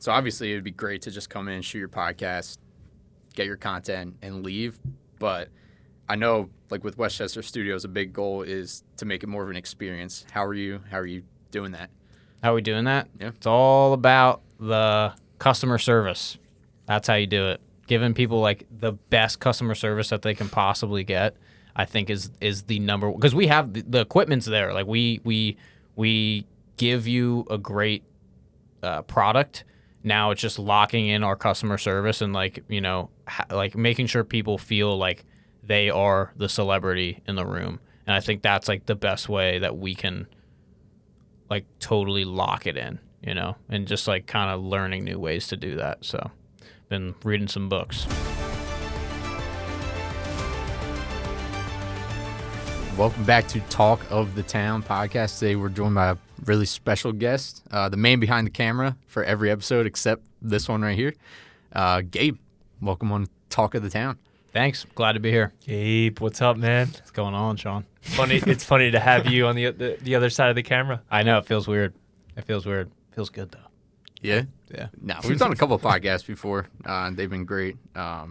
So obviously it would be great to just come in, shoot your podcast, get your content, and leave. But I know, like with Westchester Studios, a big goal is to make it more of an experience. How are you doing that? How are we doing that? Yeah. It's all about the customer service. That's how you do it. Giving people like the best customer service that they can possibly get, I think is the number, because we have the equipment's there. Like we give you a great product. Now it's just locking in our customer service and like, you know, like making sure people feel like they are the celebrity in the room. And I think that's like the best way that we can like totally lock it in, you know, and just like kind of learning new ways to do that. So been reading some books. Welcome back to Talk of the Town podcast. Today we're joined by a really special guest, the man behind the camera for every episode except this one right here, Gabe. Welcome on Talk of the Town. Thanks. Glad to be here. Gabe, what's up, man? What's going on, Sean? Funny. It's funny to have you on the other side of the camera. I know. It feels weird. Feels good, though. Yeah? Yeah. No, we've done a couple of podcasts before, and they've been great. Yeah,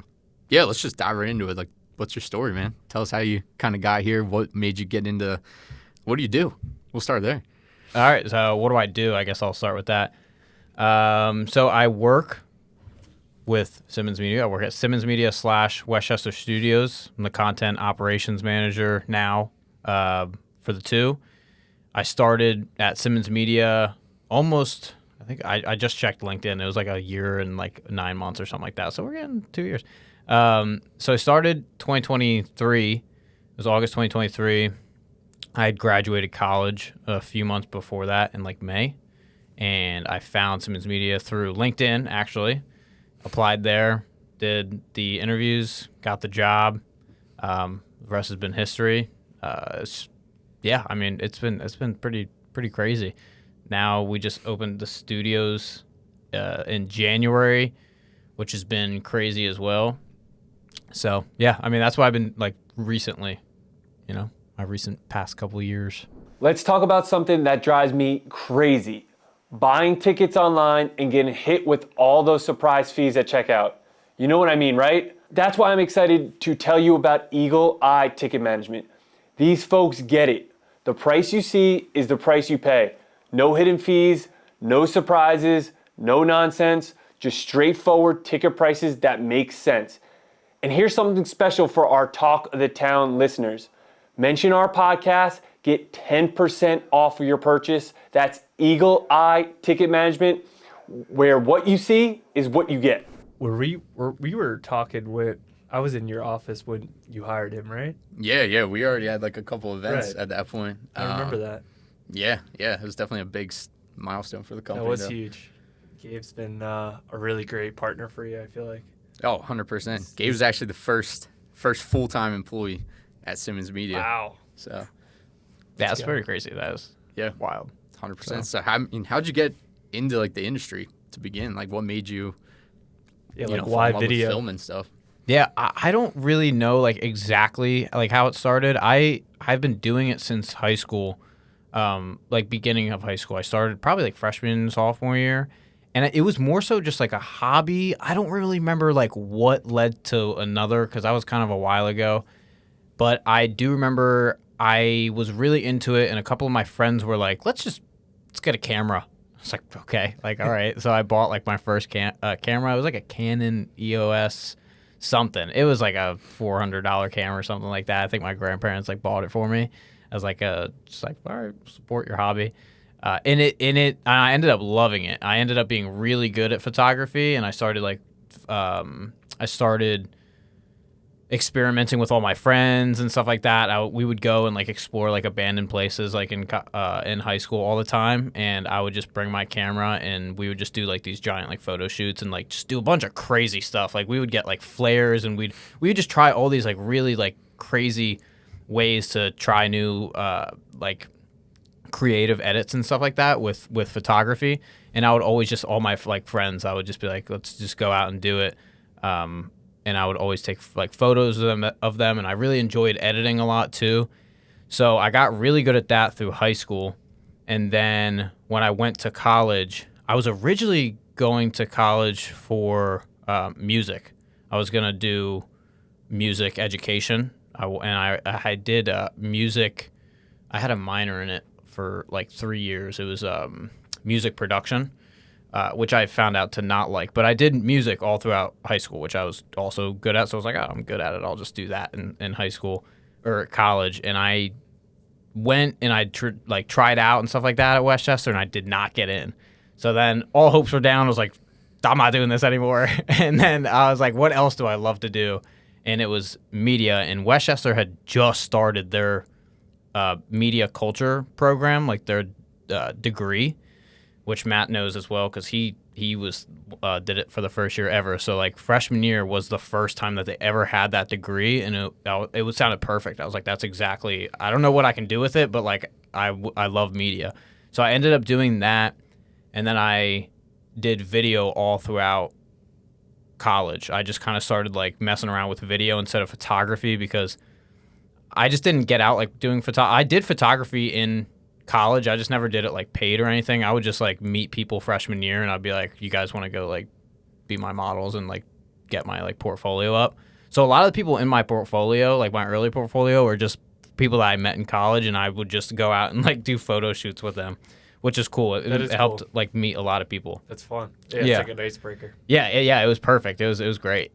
let's just dive right into it. Like, what's your story, man? Tell us how you kind of got here. What made you get into – what do you do? We'll start there. All right. So what do I do? I guess I'll start with that. So I work with Simmons Media. I work at Simmons Media / Westchester Studios. I'm the content operations manager now for the two. I started at Simmons Media almost – I think I just checked LinkedIn. It was like a year and like 9 months or something like that. So we're getting 2 years. So I started 2023. It was August 2023. I had graduated college a few months before that in like May. And I found Simmons Media through LinkedIn, actually. Applied there, did the interviews, got the job. The rest has been history. Yeah, I mean, it's been pretty crazy. Now we just opened the studios in January, which has been crazy as well. So, yeah, I mean, that's why I've been, like, recently, you know, my recent past couple of years. Let's talk about something that drives me crazy. Buying tickets online and getting hit with all those surprise fees at checkout. You know what I mean, right? That's why I'm excited to tell you about Eagle Eye Ticket Management. These folks get it. The price you see is the price you pay. No hidden fees, no surprises, no nonsense, just straightforward ticket prices that make sense. And here's something special for our Talk of the Town listeners. Mention our podcast, get 10% off of your purchase. That's Eagle Eye Ticket Management, where what you see is what you get. We were talking with, I was in your office when you hired him, right? Yeah. We already had like a couple events at that point. I remember that. Yeah. It was definitely a big milestone for the company. That was huge. Gabe's been a really great partner for you, I feel like. Oh, 100%. Gabe was actually the first full-time employee at Simmons Media. Wow. So, Yeah, that's pretty crazy. That is wild. 100%. So how'd you get into like the industry to begin? Like, what made you, like fall live in love with video film and stuff? Yeah, I don't really know like exactly like how it started. I've been doing it since high school, like beginning of high school. I started probably like freshman, sophomore year. And it was more so just like a hobby. I don't really remember like what led to another because that was kind of a while ago. But I do remember I was really into it, and a couple of my friends were like, let's get a camera. I was like, okay, like, all right. So I bought like my first camera. It was like a Canon EOS something. It was like a $400 camera or something like that. I think my grandparents like bought it for me. I was like, just like, all right, support your hobby. And I ended up loving it. I ended up being really good at photography, and I started experimenting with all my friends and stuff like that. We would go and like explore like abandoned places like in high school all the time, and I would just bring my camera and we would just do like these giant like photo shoots and like just do a bunch of crazy stuff. Like we would get like flares and we would just try all these like really like crazy ways to try new like creative edits and stuff like that with photography. And I would always just, all my like friends, I would just be like, let's just go out and do it. And I would always take like photos of them. And I really enjoyed editing a lot too. So I got really good at that through high school. And then when I went to college, I was originally going to college for music. I was gonna do music education, I did music. I had a minor in it for like 3 years. It was music production, which I found out to not like. But I did music all throughout high school, which I was also good at. So I was like, oh, I'm good at it. I'll just do that in high school or college. And I went and I tried out and stuff like that at Westchester, and I did not get in. So then all hopes were down. I was like, I'm not doing this anymore. And then I was like, what else do I love to do? And it was media. And Westchester had just started their media culture program, like their degree, which Matt knows as well because he was did it for the first year ever. So like freshman year was the first time that they ever had that degree, and it sounded perfect. I was like, that's exactly. I don't know what I can do with it, but like I love media. So I ended up doing that, and then I did video all throughout college. I just kind of started like messing around with video instead of photography because I just didn't get out like doing I did photography in college. I just never did it like paid or anything. I would just like meet people freshman year and I'd be like, you guys want to go like be my models and like get my like portfolio up. So a lot of the people in my portfolio, like my early portfolio, are just people that I met in college, and I would just go out and like do photo shoots with them, which is cool. It helped like meet a lot of people. That's fun. Yeah, it's like an icebreaker. Yeah, it was perfect. It was great.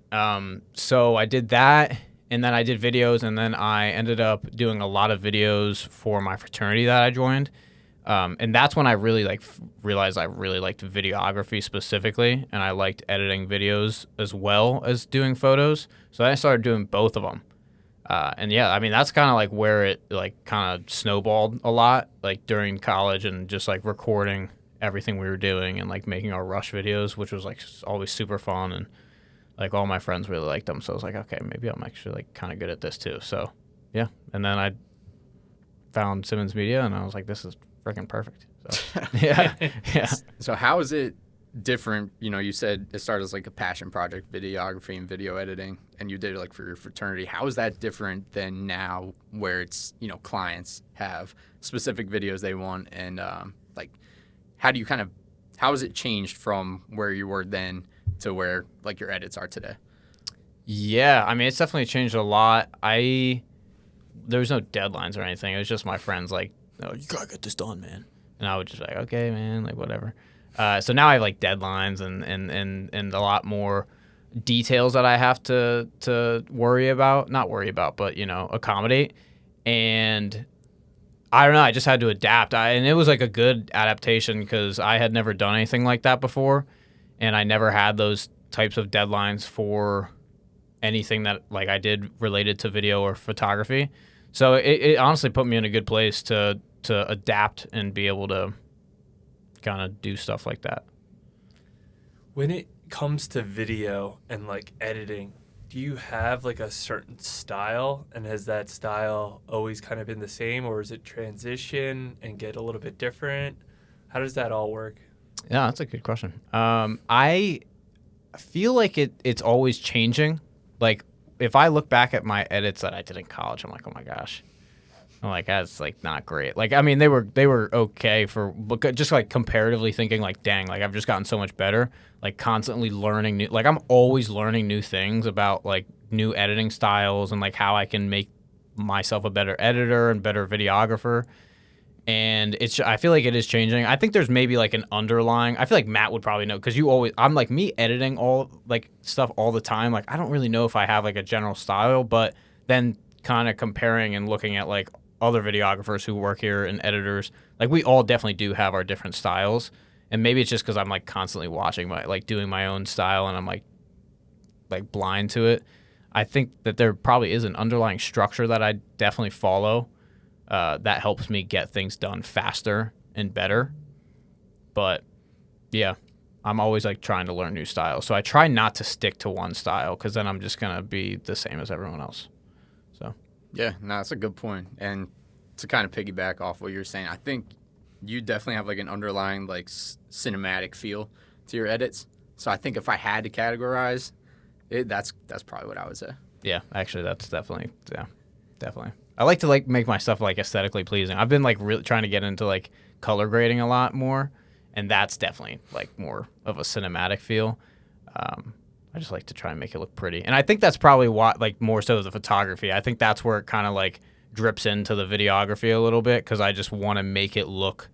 So I did that, and then I did videos, and then I ended up doing a lot of videos for my fraternity that I joined. And that's when I really like realized I really liked videography specifically, and I liked editing videos as well as doing photos. So then I started doing both of them. And yeah, I mean, that's kind of like where it like kind of snowballed a lot, like during college, and just like recording everything we were doing and like making our rush videos, which was like always super fun. And like all my friends really liked them. So I was like, okay, maybe I'm actually like kind of good at this too. So yeah. And then I found Simmons Media, and I was like, this is freaking perfect. So yeah. Yeah. So how is it different? You know, you said it started as like a passion project, videography and video editing, and you did it like for your fraternity. How is that different than now, where it's, you know, clients have specific videos they want, and like how has it changed from where you were then to where like your edits are today? Yeah, I mean, it's definitely changed a lot. There was no deadlines or anything. It was just my friends like, "Oh, you gotta get this done, man," and I would just be like, "Okay, man," like whatever. So now I have like deadlines and a lot more details that I have to not worry about, but you know, accommodate. And I don't know, I just had to adapt. And it was like a good adaptation because I had never done anything like that before, and I never had those types of deadlines for anything that like I did related to video or photography. So it honestly put me in a good place to adapt and be able to kind of do stuff like that. When it comes to video and like editing, do you have like a certain style, and has that style always kind of been the same, or is it transition and get a little bit different? How does that all work? Yeah, that's a good question. I feel like it's always changing. Like if I look back at my edits that I did in college, I'm like, oh my gosh. I'm like, that's like not great. Like, I mean, they were okay but just like comparatively thinking like, dang, like I've just gotten so much better, like constantly learning like I'm always learning new things about like new editing styles and like how I can make myself a better editor and better videographer. And I feel like it is changing. I think there's maybe like an underlying, I feel like Matt would probably know, because I'm like me editing all like stuff all the time. Like, I don't really know if I have like a general style, but then kind of comparing and looking at like other videographers who work here and editors, like we all definitely do have our different styles. And maybe it's just because I'm like constantly watching doing my own style, and I'm like blind to it. I think that there probably is an underlying structure that I definitely follow that helps me get things done faster and better. But yeah, I'm always like trying to learn new styles. So I try not to stick to one style, because then I'm just going to be the same as everyone else. So yeah, no, that's a good point. And to kind of piggyback off what you're saying, I think you definitely have like an underlying like cinematic feel to your edits. So I think if I had to categorize it, that's probably what I would say. Yeah, actually, that's definitely. I like to like make my stuff like aesthetically pleasing. I've been like really trying to get into like color grading a lot more, and that's definitely like more of a cinematic feel. I just like to try and make it look pretty, and I think that's probably why, like more so the photography. I think that's where it kind of like drips into the videography a little bit, because I just want to make it look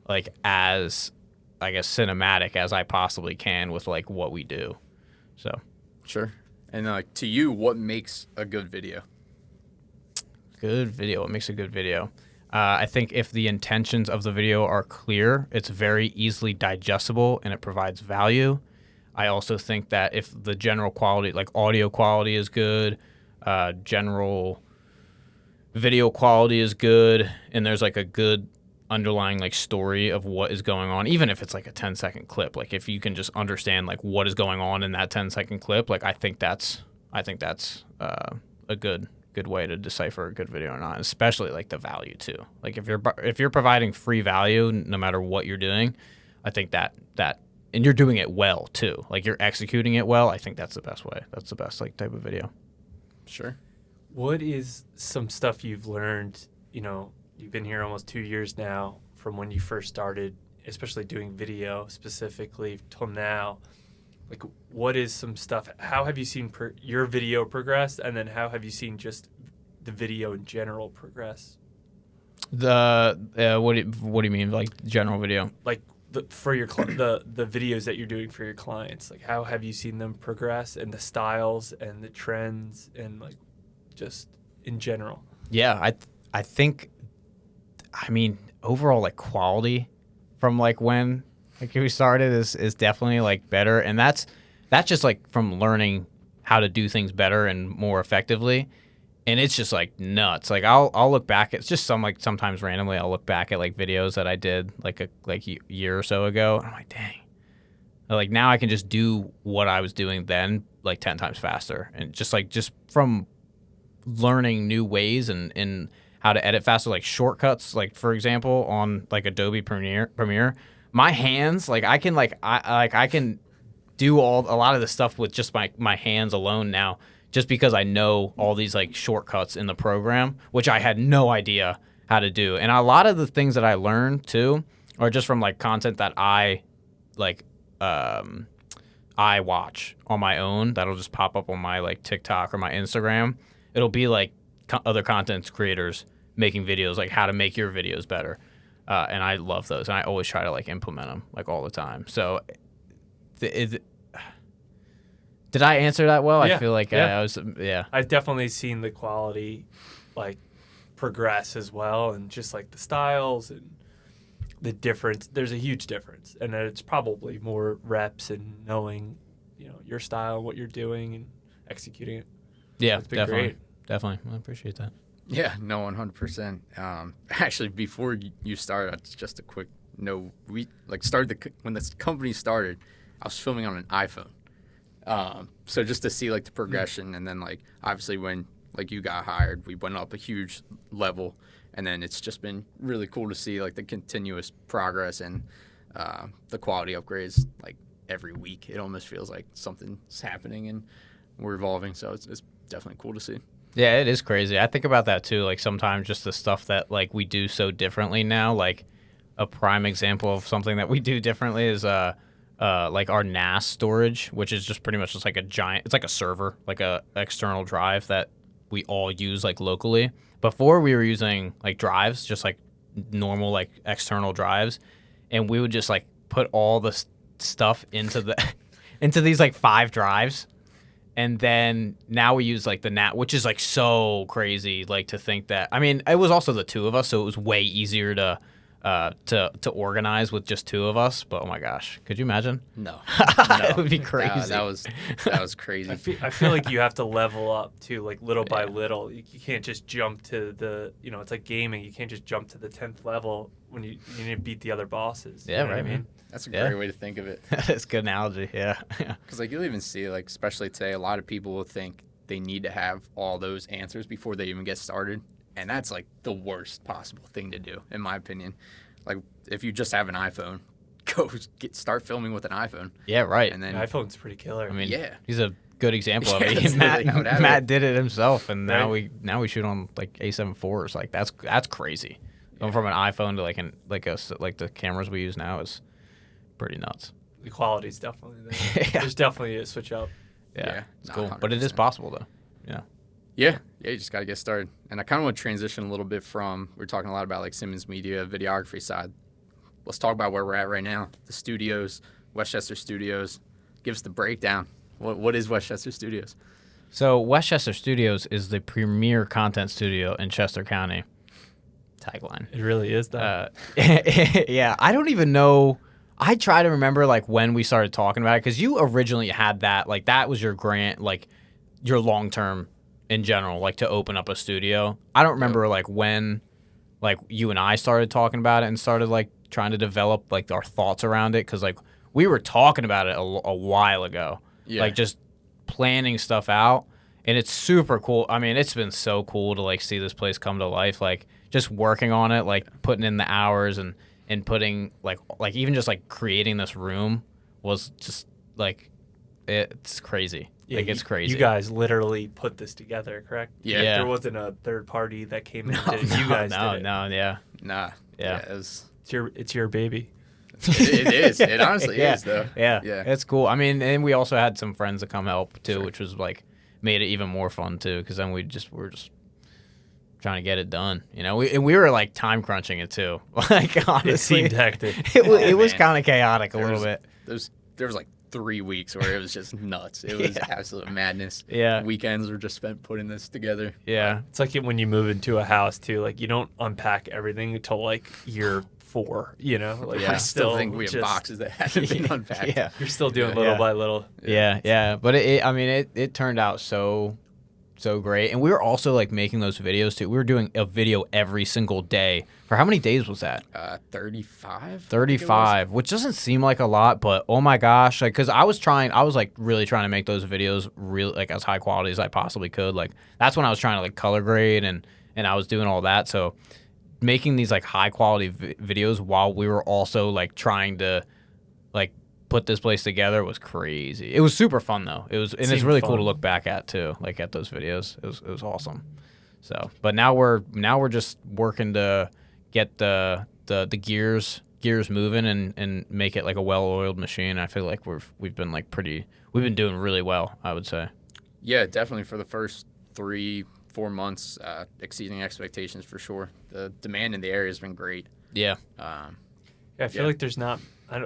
like as, I guess, cinematic as I possibly can with like what we do. So Sure. And like to you, what makes a good video? good video. What makes a good video? I think if the intentions of the video are clear, it's very easily digestible and it provides value. I also think that if the general quality, like audio quality is good, general video quality is good, and there's like a good underlying like story of what is going on, even if it's like a 10-second clip, like if you can just understand like what is going on in that 10-second clip, like I think that's a good way to decipher a good video or not, especially like the value too. Like if you're providing free value no matter what you're doing, I think that and you're doing it well too, like you're executing it well, I think that's the best way. That's the best like type of video. Sure. What is some stuff you've learned, you've been here almost 2 years now, from when you first started, especially doing video specifically till now? Like, what is some stuff, how have you seen your video progress, and then how have you seen just the video in general progress? What do you mean, like general video? Like for your the videos that you're doing for your clients, like how have you seen them progress, and the styles and the trends, and like just in general? Yeah, I think, I mean, overall like quality from like when like we started is definitely like better, and that's just like from learning how to do things better and more effectively, and it's just like nuts. Like I'll look back at, it's just sometimes randomly I'll look back at like videos that I did like a year or so ago, and I'm like, dang, like now I can just do what I was doing then like 10 times faster, and just from learning new ways and how to edit faster, like shortcuts, like for example on like Adobe Premiere, my hands, like I can do a lot of the stuff with just my hands alone now, just because I know all these like shortcuts in the program, which I had no idea how to do. And a lot of the things that I learned too are just from like content that I like I watch on my own, that'll just pop up on my like TikTok or my Instagram. It'll be like other content creators making videos, like how to make your videos better. And I love those, and I always try to like implement them like all the time. So did I answer that well? Yeah, I feel like yeah. I was, yeah. I've definitely seen the quality like progress as well, and just like the styles and the difference. There's a huge difference, and it's probably more reps and knowing, your style, what you're doing, and executing it. Yeah, It's been definitely. great. Definitely. I appreciate that. Yeah, no, 100%. Actually, before you started, just a quick note. We started when this company started, I was filming on an iPhone. So just to see like the progression, and then like obviously when like you got hired, we went up a huge level, and then it's just been really cool to see like the continuous progress and the quality upgrades like every week. It almost feels like something's happening and we're evolving. So it's definitely cool to see. Yeah, it is crazy. I think about that too. Like sometimes just the stuff that like we do so differently now. Like a prime example of something that we do differently is like our NAS storage, which is just pretty much just like a giant. It's like a server, like a external drive that we all use like locally. Before we were using like drives, just like normal like external drives, and we would just like put all the stuff into into these like 5 drives. And then now we use like the NAT, which is like so crazy, like to think that. I mean, it was also the 2 of us, so it was way easier to organize with just 2 of us. But oh my gosh, could you imagine? No, It would be crazy. That was crazy. I feel like you have to level up too, like little by little. You can't just jump to the, it's like gaming. You can't just jump to the 10th level when you need to beat the other bosses. Yeah, You know right, what I mean? That's a great way to think of it. That's a good analogy. Yeah. Because like you'll even see like especially today, a lot of people will think they need to have all those answers before they even get started, and that's like the worst possible thing to do, in my opinion. Like if you just have an iPhone, go start filming with an iPhone. Yeah, right. And then The iPhone's pretty killer. I mean, yeah. he's a good example of Yeah, it. that's literally how it happened. Matt did it himself, and now Right. we shoot on like A7 IVs. Like that's crazy. Going from an iPhone to like the cameras we use now is pretty nuts. The quality's definitely there. Yeah. There's definitely a switch up. Yeah, it's nah, cool. But it is 100%. possible, though. Yeah. Yeah, you just got to get started. And I kind of want to transition a little bit from, we're talking a lot about like Simmons Media, videography side. Let's talk about where we're at right now. The studios, Westchester Studios. Give us the breakdown. What is Westchester Studios? So Westchester Studios is the premier content studio in Chester County. Tagline. It really is, though. Yeah, I don't even know. I try to remember like when we started talking about it, because you originally had that, like that was your grant, like your long term in general, like to open up a studio. I don't remember like when like you and I started talking about it and started like trying to develop like our thoughts around it, because like we were talking about it a while ago, like just planning stuff out. And it's super cool. I mean, it's been so cool to like see this place come to life, like just working on it, like putting in the hours and putting like even just like creating this room was just like, it's crazy. Yeah, like it's crazy. You guys literally put this together, correct? Yeah. Yeah. There wasn't a third party that came in and did it. You guys did it. Yeah. Nah. Yeah. It's your baby. It is. It honestly Yeah. is, though. Yeah. Yeah. It's cool. I mean, and we also had some friends that come help too, which was like made it even more fun too, because then we're just trying to get it done, you know. We were like time crunching it too. Like honestly, It seemed hectic. it was man. kind of chaotic a There little was- bit. There was like 3 weeks where it was just nuts. It was absolute madness. Yeah. Weekends were just spent putting this together. Yeah. It's like when you move into a house too. Like you don't unpack everything until like year 4. You know, like I you're still think we have just- boxes that haven't been unpacked. Yeah. You're still doing Yeah. little Yeah. by little. Yeah. But it turned out so great. And we were also like making those videos too. We were doing a video every single day. For how many days was that? 35? 35, which doesn't seem like a lot, but oh my gosh, like, because I was like really trying to make those videos real, like as high quality as I possibly could. Like that's when I was trying to like color grade and I was doing all that. So making these like high quality videos while we were also like trying to like put this place together was crazy. It was super fun though. It was, and it's Seemed really cool fun. to look back at too, like at those videos. It was awesome. So, but now we're just working to get the gears moving and make it like a well-oiled machine. I feel like we've been doing really well, I would say. Yeah, definitely for the first 3-4 months, exceeding expectations for sure. The demand in the area has been great. Yeah. Yeah, I feel Yeah. like there's not,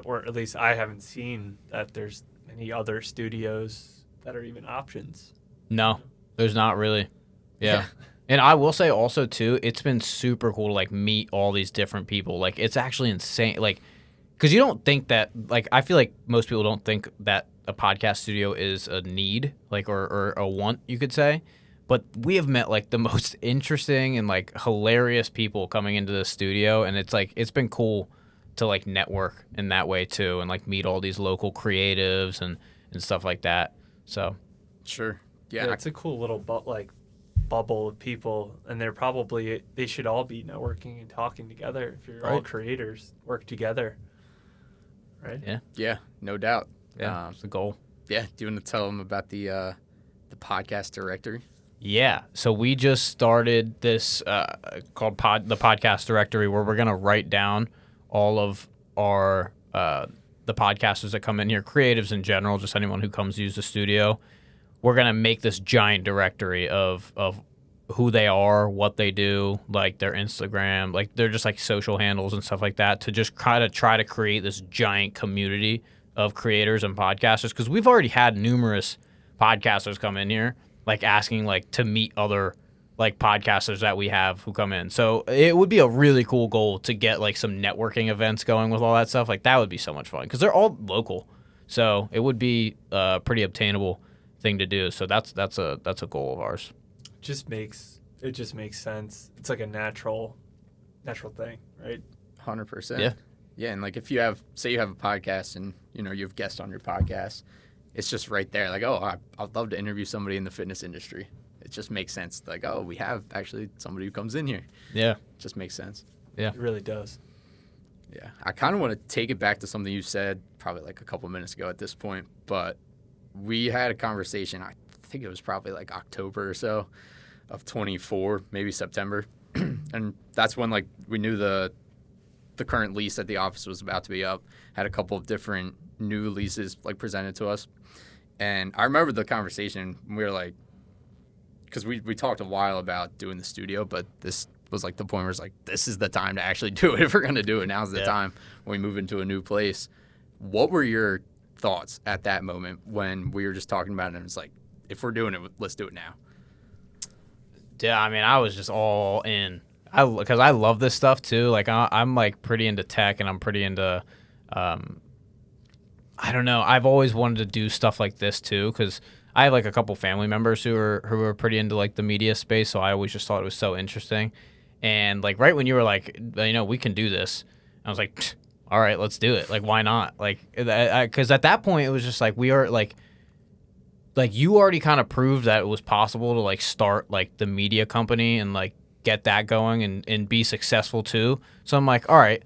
or at least I haven't seen that there's any other studios that are even options. No, there's not really. Yeah. And I will say also too, it's been super cool to like meet all these different people. Like it's actually insane. Like, because you don't think that, like, I feel like most people don't think that a podcast studio is a need, like, or a want, you could say. But we have met like the most interesting and like hilarious people coming into the studio, and it's like it's been cool to like network in that way too, and like meet all these local creatives and stuff like that. So Sure. Yeah, Yeah. it's a cool little bubble of people, and they should all be networking and talking together. If you're all Right. creators, work together, right? Yeah, no doubt. yeah, it's the goal. Yeah. Do you want to tell them about the podcast directory? Yeah, so we just started this called the podcast directory, where we're gonna write down all of our the podcasters that come in here, creatives in general, just anyone who comes to use the studio. We're gonna make this giant directory of who they are, what they do, like their Instagram, like they're just like social handles and stuff like that, to just kind of try to create this giant community of creators and podcasters. Because we've already had numerous podcasters come in here, like asking like to meet other like podcasters that we have who come in. So it would be a really cool goal to get like some networking events going with all that stuff. Like that would be so much fun because they're all local. So it would be a pretty obtainable thing to do. So that's a goal of ours. It just makes sense. It's like a natural thing, right? 100%. Yeah. Yeah, and like if you have, say you have a podcast and you have guests on your podcast, it's just right there. Like, oh, I'd love to interview somebody in the fitness industry. It just makes sense. Like, oh, we have actually somebody who comes in here. Yeah. It just makes sense. It really does. Yeah. I kind of want to take it back to something you said probably like a couple minutes ago at this point, but we had a conversation, I think it was probably like October or so of 24, maybe September. And that's when like we knew the the current lease at the office was about to be up. Had a couple of different new leases like presented to us, and I remember the conversation. We were like, because we talked a while about doing the studio, but this was like the point where it's like, this is the time to actually do it. If we're gonna do it, now's the time when we move into a new place. What were your thoughts at that moment when we were just talking about it and it's like, if we're doing it, let's do it now? Yeah, I mean, I was just all in. Because I love this stuff too. Like I'm like pretty into tech, and I'm pretty into, I don't know. I've always wanted to do stuff like this too, because I have like a couple family members who are pretty into like the media space. So I always just thought it was so interesting. And like right when you were like, we can do this, I was like, all right, let's do it. Like, why not? Like, because at that point it was just like we are like you already kind of proved that it was possible to like start like the media company and like get that going and be successful too. So I'm like, all right,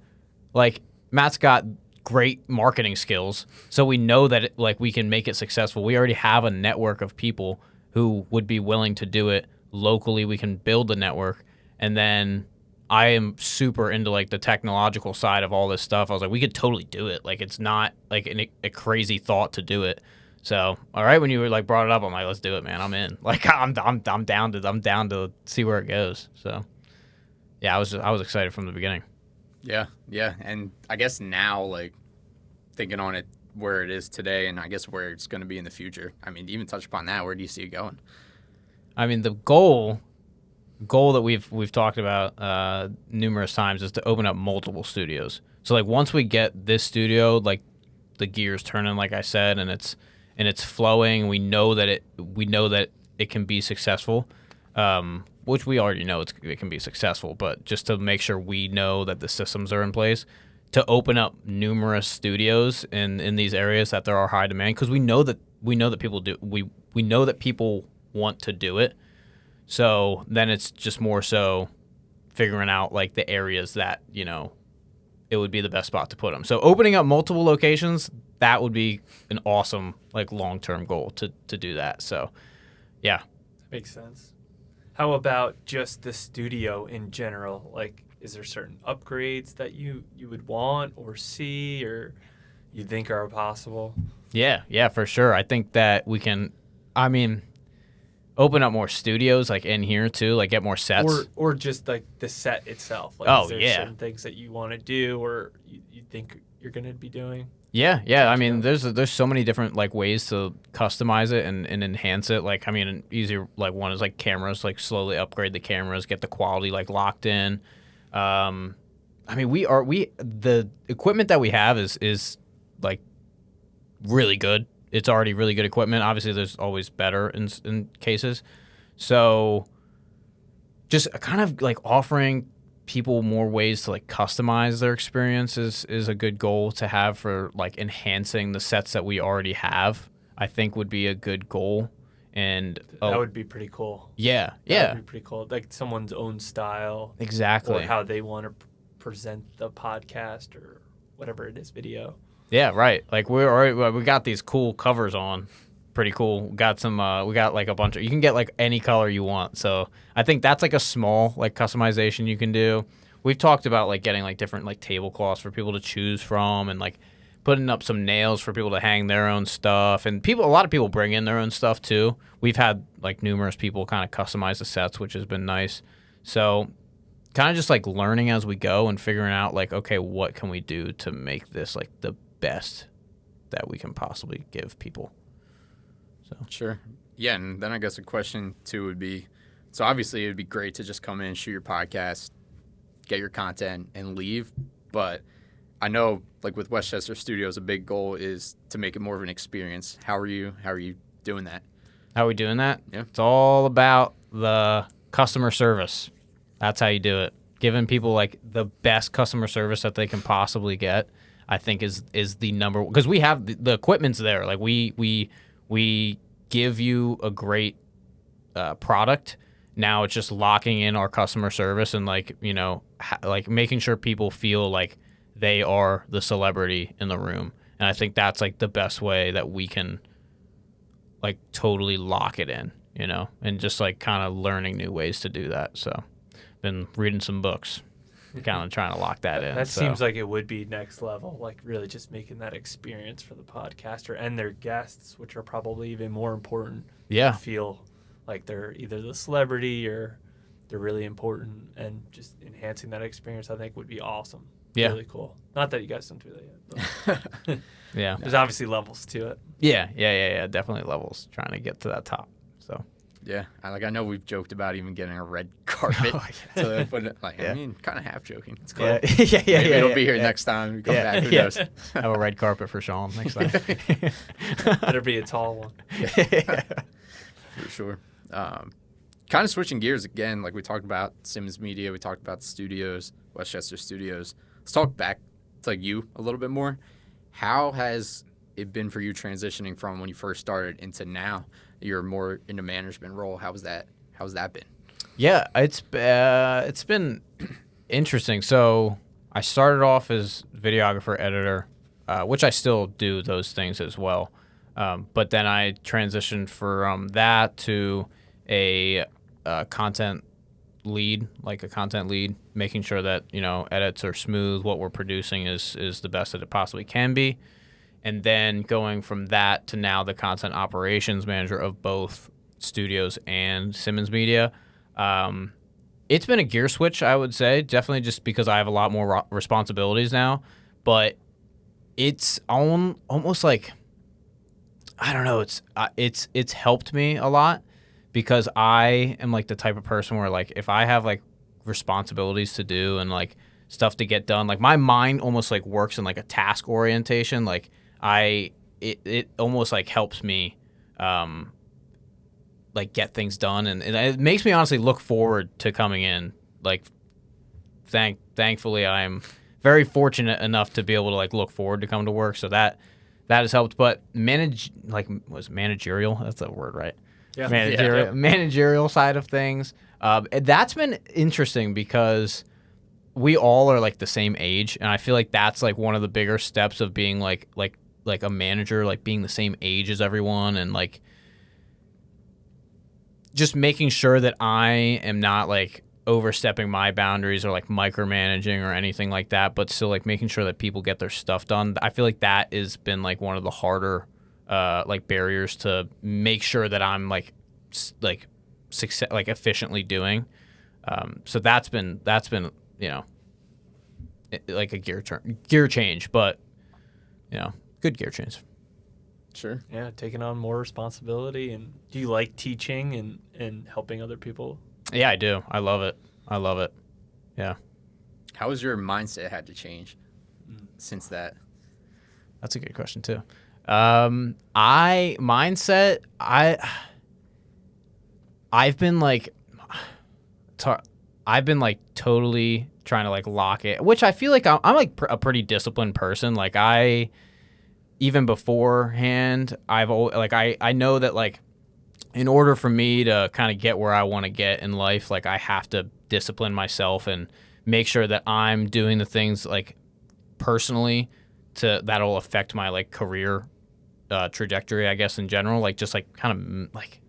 like Matt's got great marketing skills, so we know that we can make it successful. We already have a network of people who would be willing to do it locally. We can build the network, and then I am super into like the technological side of all this stuff. I was like, we could totally do it. Like, it's not like a crazy thought to do it. So, all right, when you were like brought it up, I'm like, let's do it, man. I'm in. Like, I'm down to see where it goes. So, yeah, I was excited from the beginning. Yeah, and I guess now, like, thinking on it where it is today, and I guess where it's going to be in the future. I mean, even touch upon that. Where do you see it going? I mean, the goal that we've talked about numerous times is to open up multiple studios. So, like, once we get this studio, like, the gears turning, like I said, and it's flowing. We know that it can be successful, which we already know it can be successful. But just to make sure we know that the systems are in place, to open up numerous studios in these areas that there are high demand, because we know that people do. We know that people want to do it. So then it's just more so figuring out like the areas that it would be the best spot to put them. So opening up multiple locations, that would be an awesome like long-term goal to do that. So, yeah. Makes sense. How about just the studio in general? Like, is there certain upgrades that you would want or see or you think are possible? Yeah, for sure. I think that we can, open up more studios like in here too, like get more sets. Or just like the set itself. Like, is there yeah. certain things that you want to do or you think you're going to be doing? Yeah. I mean, there's so many different like ways to customize it and enhance it. Like, I mean, an easier like one is like cameras, like slowly upgrade the cameras, get the quality like locked in. I mean, the equipment that we have is like really good. It's already really good equipment. Obviously, there's always better in cases. So just kind of like offering people more ways to like customize their experience is a good goal to have for like enhancing the sets that we already have. I think would be a good goal. And that would be pretty cool. Yeah. That would be pretty cool. Like someone's own style. Exactly. Or how they want to present the podcast or whatever it is, video. Yeah, right. Like we got these cool covers on, pretty cool. We got like a bunch of. You can get like any color you want. So I think that's like a small like customization you can do. We've talked about like getting like different like tablecloths for people to choose from, and like putting up some nails for people to hang their own stuff. And a lot of people bring in their own stuff too. We've had like numerous people kind of customize the sets, which has been nice. So kind of just like learning as we go and figuring out like, okay, what can we do to make this like the best that we can possibly give people. So sure. Yeah, and then I guess a question too would be, so obviously it would be great to just come in, shoot your podcast, get your content, and leave. But I know, like with Westchester Studios, a big goal is to make it more of an experience. How are you doing that? How are we doing that? Yeah. It's all about the customer service. That's how you do it. Giving people like the best customer service that they can possibly get, I think is the number, because we have the equipment's there. Like we give you a great product. Now it's just locking in our customer service and like like making sure people feel like they are the celebrity in the room. And I think that's like the best way that we can like totally lock it in, and just like kind of learning new ways to do that. So been reading some books. kind of trying to lock that in. That so. seems like it would be next level, like really just making that experience for the podcaster and their guests, which are probably even more important. Yeah. To feel like they're either the celebrity or they're really important, and just enhancing that experience, I think, would be awesome. Yeah. Really cool. Not that you guys don't do that yet. But Yeah. there's obviously levels to it. Yeah. Definitely levels trying to get to that top. So. Yeah, I know we've joked about even getting a red carpet. So they put it, Yeah. I mean, kind of half joking. It's cool. Yeah. Maybe it'll be here yeah. next time we come Yeah, back. Who yeah. knows? Have a red carpet for Sean next time. Better be a tall one. For sure. Kind of switching gears again, like we talked about Simmons Media, we talked about the studios, Westchester Studios. Let's talk back to like you a little bit more. How has it been for you transitioning from when you first started into now? You're more in a management role. How's that been? Yeah, it's been interesting. So I started off as videographer, editor, which I still do those things as well. But then I transitioned from that to a content lead, making sure that, edits are smooth, what we're producing is the best that it possibly can be. And then going from that to now the content operations manager of both studios and Simmons Media. It's been a gear switch, I would say, definitely just because I have a lot more responsibilities now. But it's almost like, I don't know, it's helped me a lot because I am like the type of person where like if I have like responsibilities to do and like stuff to get done, like my mind almost like works in like a task orientation. Like it almost like helps me like get things done, and it makes me honestly look forward to coming in. Like thankfully I'm very fortunate enough to be able to like look forward to coming to work, so that has helped. But managerial, that's a word, right? Yeah. Managerial side of things, that's been interesting because we all are like the same age, and I feel like that's like one of the bigger steps of being like a manager, like being the same age as everyone, and like just making sure that I am not like overstepping my boundaries or like micromanaging or anything like that, but still like making sure that people get their stuff done. I feel like that has been like one of the harder like barriers to make sure that I'm like success, like efficiently doing. So that's been like a gear change, but good gear change. Sure. Yeah, taking on more responsibility. And do you like teaching and helping other people? Yeah, I do. I love it. Yeah. How has your mindset had to change since that? That's a good question too. I've been like totally trying to like lock it, which I feel like I'm like a pretty disciplined person. Like even beforehand, I've always, like I know that like in order for me to kind of get where I want to get in life, like I have to discipline myself and make sure that I'm doing the things like personally that'll affect my like career trajectory, I guess, in general. Like just like kind of like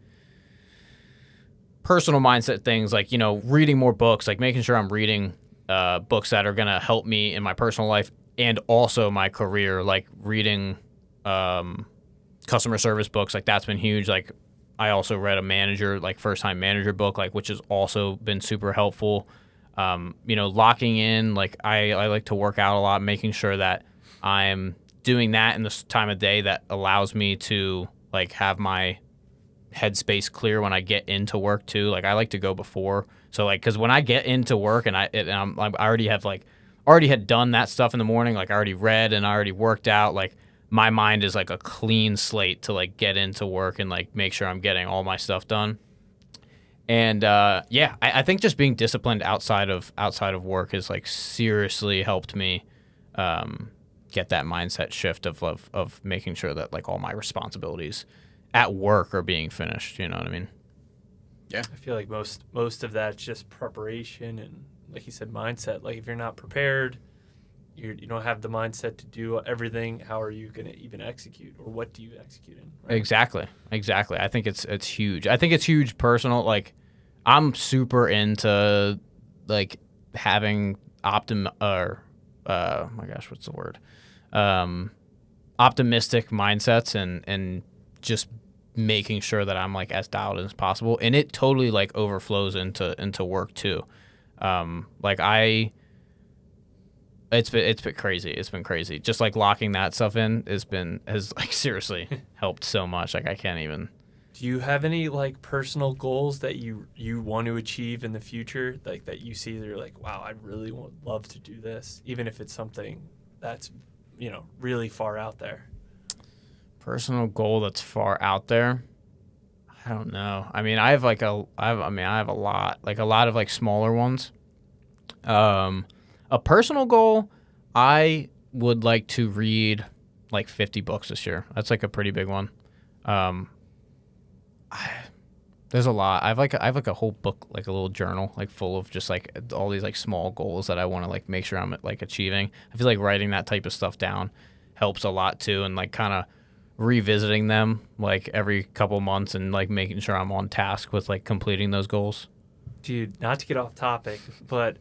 personal mindset things, like reading more books, like making sure I'm reading books that are gonna help me in my personal life and also my career, like reading customer service books. Like that's been huge. Like I also read a first-time manager book, like which has also been super helpful. Locking in, like I like to work out a lot, making sure that I'm doing that in this time of day that allows me to like have my headspace clear when I get into work too. Like I like to go before, so like because when I get into work and I already had done that stuff in the morning, like I already read and I already worked out, like my mind is like a clean slate to like get into work and like make sure I'm getting all my stuff done. And I think just being disciplined outside of work has like seriously helped me get that mindset shift of making sure that like all my responsibilities at work are being finished. You know what I mean? Yeah. I feel like most of that's just preparation and, like you said, mindset. Like if you're not prepared, you don't have the mindset to do everything. How are you going to even execute, or what do you execute in? Right? Exactly. I think it's huge. I think it's huge personal. Like I'm super into like having. my gosh, what's the word? Optimistic mindsets and just making sure that I'm like as dialed in as possible, and it totally like overflows into work too. It's been crazy. It's been crazy. Just like locking that stuff in has like seriously helped so much. Like I can't even. Do you have any like personal goals that you want to achieve in the future, like that you see that you're like, wow, I really would love to do this, even if it's something that's, really far out there? Personal goal that's far out there. I don't know. I mean, I have a lot of like smaller ones. A personal goal, I would like to read like 50 books this year. That's like a pretty big one. There's a lot. I have like a whole book, like a little journal, like full of just like all these like small goals that I want to like make sure I'm like achieving. I feel like writing that type of stuff down helps a lot too, and like kind of revisiting them like every couple months and like making sure I'm on task with like completing those goals. Dude, not to get off topic, but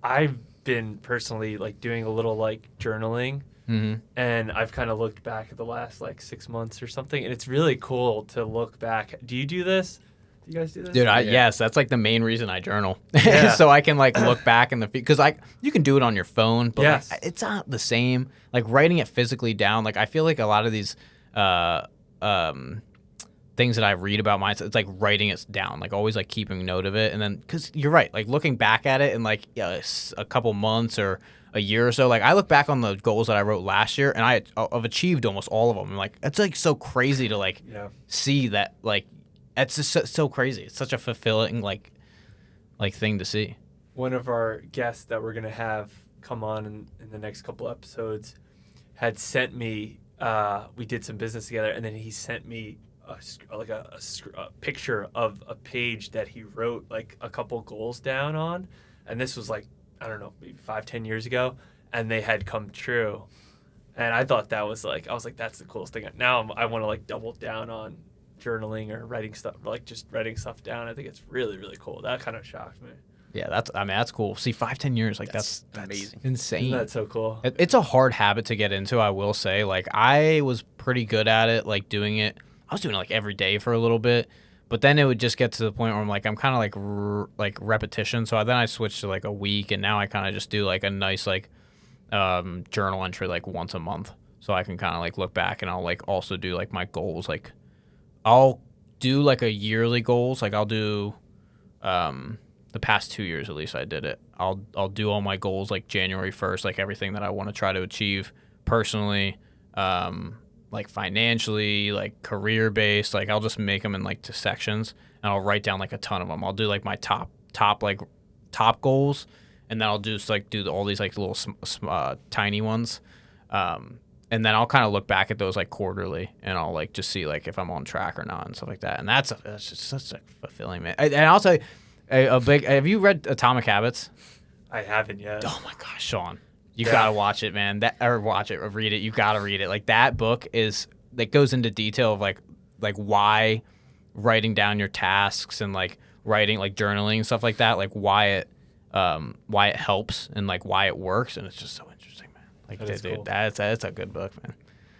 I've been personally like doing a little like journaling. Mm-hmm. And I've kind of looked back at the last like 6 months or something, and it's really cool to look back. Do you do this? Do you guys do this? Dude, yes, that's like the main reason I journal. Yeah. So I can like look back in the because you can do it on your phone, but Yes. like, it's not the same. Like writing it physically down, like I feel like a lot of these things that I read about mindset, it's like writing it down, like always like keeping note of it, and then because you're right, like looking back at it in like a couple months or a year or so, like I look back on the goals that I wrote last year, and I've achieved almost all of them. And like it's like so crazy to like see that, like it's just so crazy. It's such a fulfilling like thing to see. One of our guests that we're gonna have come on in the next couple episodes had sent me. We did some business together, and then he sent me a picture of a page that he wrote like a couple goals down on, and this was like, I don't know, maybe 5-10 years ago, and they had come true. And I thought that was like, I was like, that's the coolest thing. Now I want to like double down on journaling or writing stuff, like just writing stuff down. I think it's really, really cool. That kind of shocked me. Yeah, that's cool. See, 5-10 years, like that's amazing. Insane. Isn't that so cool? It's a hard habit to get into, I will say. Like I was pretty good at it, like doing it. I was doing it like every day for a little bit. But then it would just get to the point where I'm like, I'm kind of like repetition. So then I switched to like a week, and now I kind of just do like a nice like journal entry like once a month. So I can kind of like look back, and I'll like also do like my goals. Like I'll do like a yearly goals. Like I'll do the past 2 years at least I did it. I'll do all my goals like January 1st, like everything that I want to try to achieve personally. Like financially, like career based, like I'll just make them in like to sections, and I'll write down like a ton of them. I'll do like my top goals, and then I'll just like do all these like little tiny ones, and then I'll kind of look back at those like quarterly, and I'll like just see like if I'm on track or not and stuff like that. And that's just such a fulfilling, man. And I'll tell you, have you read Atomic Habits? I haven't yet. Oh my gosh, Sean. You gotta watch it, man. Read it. You gotta read it. Like that book goes into detail of like why writing down your tasks and like writing, like journaling and stuff like that, like why it helps and like why it works, and it's just so interesting, man. Like dude, cool. That's a good book, man.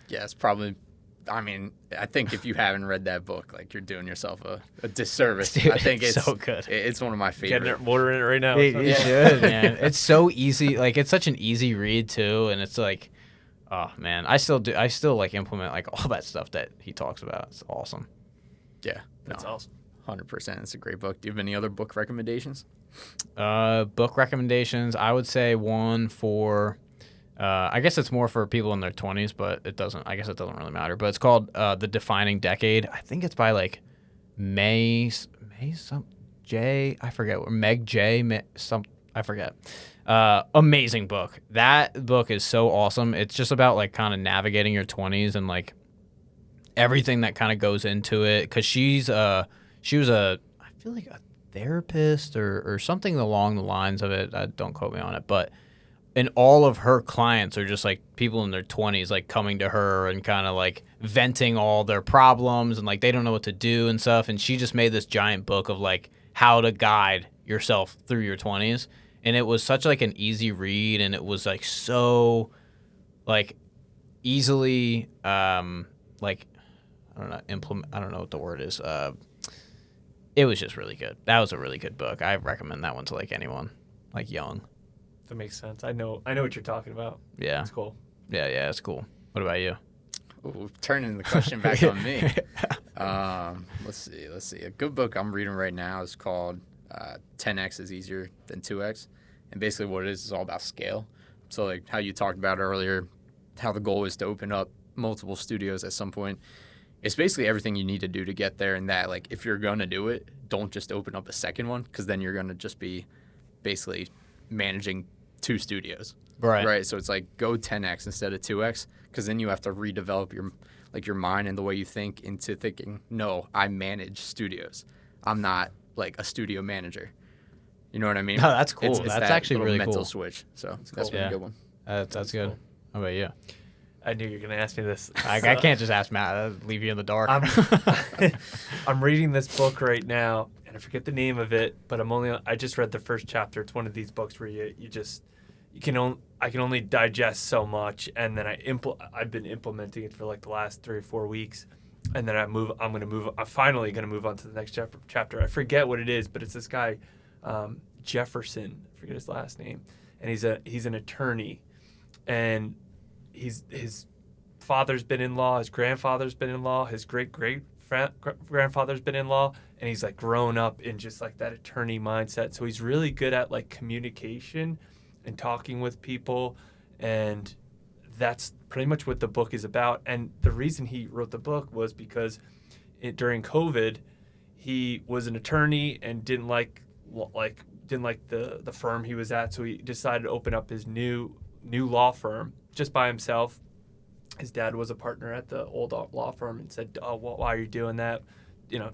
Yeah, it's probably. I mean, I think if you haven't read that book, like you're doing yourself a disservice. Dude, I think it's so good. It's one of my favorite. Getting ordering it right now. You should, man. It's so easy. Like it's such an easy read too, and it's like, oh man, I still like implement like all that stuff that he talks about. It's awesome. Yeah, That's awesome. 100%. It's a great book. Do you have any other book recommendations? Book recommendations. I would say one for. I guess it's more for people in their 20s, but it doesn't really matter. But it's called The Defining Decade. I think it's by like Meg J. I forget. Amazing book. That book is so awesome. It's just about like kind of navigating your 20s and like everything that kind of goes into it. Because she was I feel like a therapist or something along the lines of it. Don't quote me on it, but. And all of her clients are just like people in their 20s, like coming to her and kind of like venting all their problems and like they don't know what to do and stuff. And she just made this giant book of like how to guide yourself through your 20s. and it was such like an easy read, and it was like so like easily like I don't know what the word is. It was just really good. That was a really good book. I recommend that one to like anyone like young. That makes sense. I know what you're talking about. Yeah. It's cool. Yeah, it's cool. What about you? Ooh, turning the question back on me. Let's see. A good book I'm reading right now is called 10X is Easier Than 2X. And basically what it is all about scale. So like how you talked about earlier, how the goal is to open up multiple studios at some point. It's basically everything you need to do to get there, and that like if you're going to do it, don't just open up a second one, because then you're going to just be basically managing 2 studios. Right. So it's like go 10X instead of 2X, because then you have to redevelop your mind and the way you think into thinking, no, I manage studios. I'm not like a studio manager. You know what I mean? No, that's cool. It's That's that actually little really mental cool. switch. So that's cool. been a good one. That's good. Cool. How about you? I knew you were going to ask me this. I can't just ask Matt. I'd leave you in the dark. I'm reading this book right now, and I forget the name of it, but I just read the first chapter. It's one of these books where I can only digest so much, and then I've been implementing it for like the last 3 or 4 weeks, and then I'm finally going to move on to the next chapter. I forget what it is, but it's this guy, Jefferson, I forget his last name, and he's an attorney, and his father's been in law, his grandfather's been in law, his grandfather's been in law, and he's like grown up in just like that attorney mindset. So he's really good at like communication and talking with people, and that's pretty much what the book is about. And the reason he wrote the book was because during COVID, he was an attorney and didn't like the firm he was at, so he decided to open up his new law firm just by himself. His dad was a partner at the old law firm and said, "Oh, well, why are you doing that?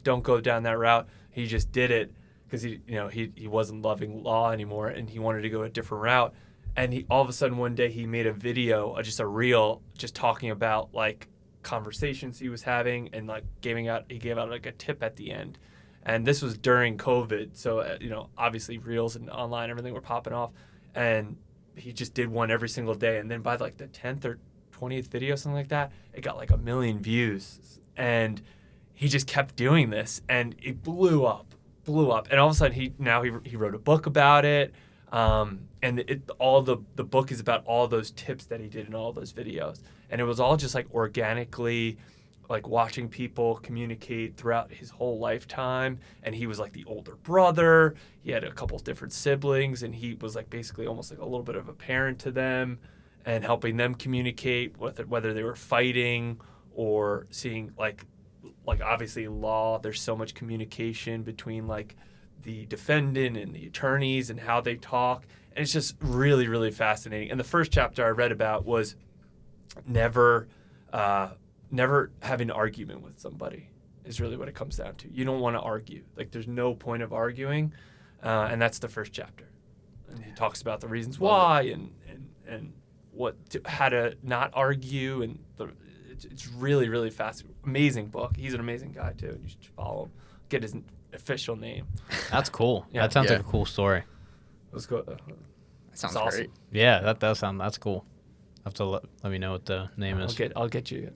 Don't go down that route." He just did it because he wasn't loving law anymore, and he wanted to go a different route. And he all of a sudden one day he made a video, just a reel, just talking about like conversations he was having, and like he gave out like a tip at the end. And this was during COVID, so obviously reels and online everything were popping off, and he just did one every single day. And then by like the 10th or 20th video, something like that, it got like 1 million views, and he just kept doing this, and it blew up. And all of a sudden he wrote a book about it, and the book is about all those tips that he did in all those videos, and it was all just like organically like watching people communicate throughout his whole lifetime. And he was like the older brother, he had a couple different siblings, and he was like basically almost like a little bit of a parent to them, and helping them communicate whether they were fighting or seeing like obviously in law there's so much communication between like the defendant and the attorneys and how they talk, and it's just really, really fascinating. And the first chapter I read about was never have an argument with somebody is really what it comes down to. You don't want to argue. Like there's no point of arguing, and that's the first chapter. And he talks about the reasons why and how to not argue, and it's really, really fascinating. Amazing book. He's an amazing guy too. You should follow him. Get his official name. That's cool. Yeah. That sounds Yeah. like a cool story. Let's go. That sounds awesome. great. Yeah, that's cool. Have to let me know what the name is. I'll get you.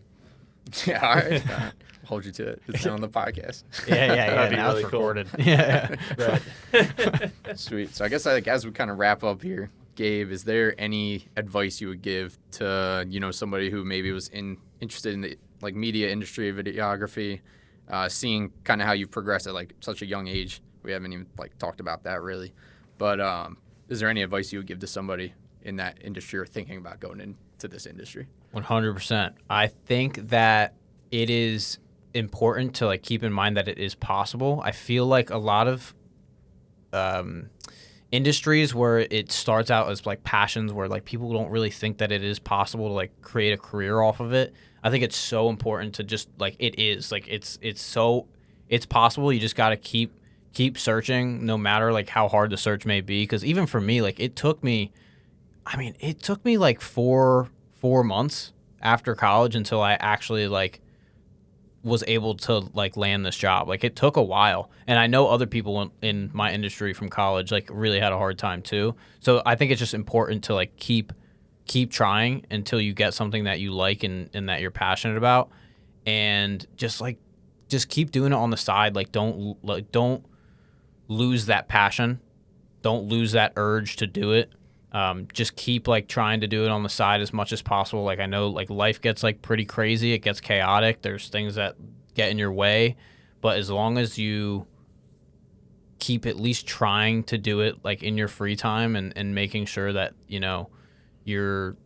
Yeah, all right. I'll hold you to it. It's on the podcast. Yeah. That'd be Now really it's cool. recorded. Yeah. Right. Sweet. So I guess as we kind of wrap up here, Gabe, is there any advice you would give to somebody who maybe was interested in the like media industry, videography, seeing kind of how you've progressed at like such a young age? We haven't even like talked about that really, but is there any advice you would give to somebody in that industry or thinking about going into this industry? 100%. I think that it is important to like keep in mind that it is possible. I feel like a lot of industries where it starts out as like passions, where like people don't really think that it is possible to like create a career off of it. I think it's so important to just like it is like it's possible. You just got to keep searching, no matter like how hard the search may be. Because even for me, like it took me like four months after college until I actually like was able to like land this job. Like it took a while, and I know other people in my industry from college like really had a hard time too. So I think it's just important to like keep trying until you get something that you like and that you're passionate about, and just keep doing it on the side. Like don't lose that passion, don't lose that urge to do it. Just keep like trying to do it on the side as much as possible. Like I know like life gets like pretty crazy. It gets chaotic. There's things that get in your way, but as long as you keep at least trying to do it like in your free time and making sure that, you know, you're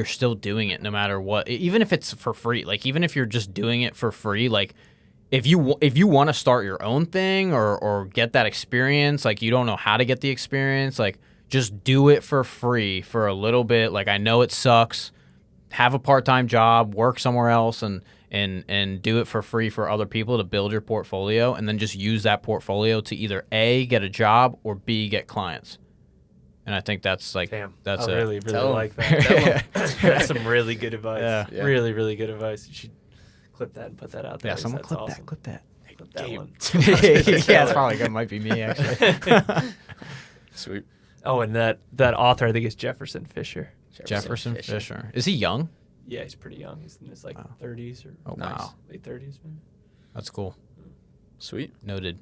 still doing it no matter what, even if it's for free. Like even if you're just doing it for free, like if you want to start your own thing or get that experience, like you don't know how to get the experience, like just do it for free for a little bit. Like I know it sucks. Have a part-time job, work somewhere else, and do it for free for other people to build your portfolio, and then just use that portfolio to either A, get a job, or B, get clients. And I think that's like that's I it. really like that. That's some really good advice. Yeah. Really, really good advice. You should clip that and put that out there. Yeah, someone That's clip awesome. that. Clip that one. Yeah, it's probably it might be me actually. Sweet. Oh, and that author, I think is Jefferson Fisher. Jefferson Fisher. Is he young? Yeah, he's pretty young. He's in his 30s or Wow. late 30s, maybe. That's cool. Sweet. Noted.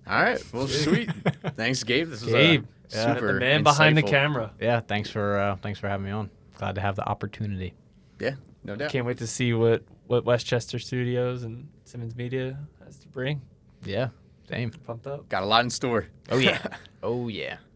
All right. Well, sweet. Thanks, Gabe. This was Gabe, super the man behind the insightful. camera. Yeah, thanks for having me on. Glad to have the opportunity. Yeah, no doubt. Can't wait to see what Westchester Studios and Simmons Media has to bring. Yeah, same. Pumped up. Got a lot in store. Oh yeah. Oh yeah.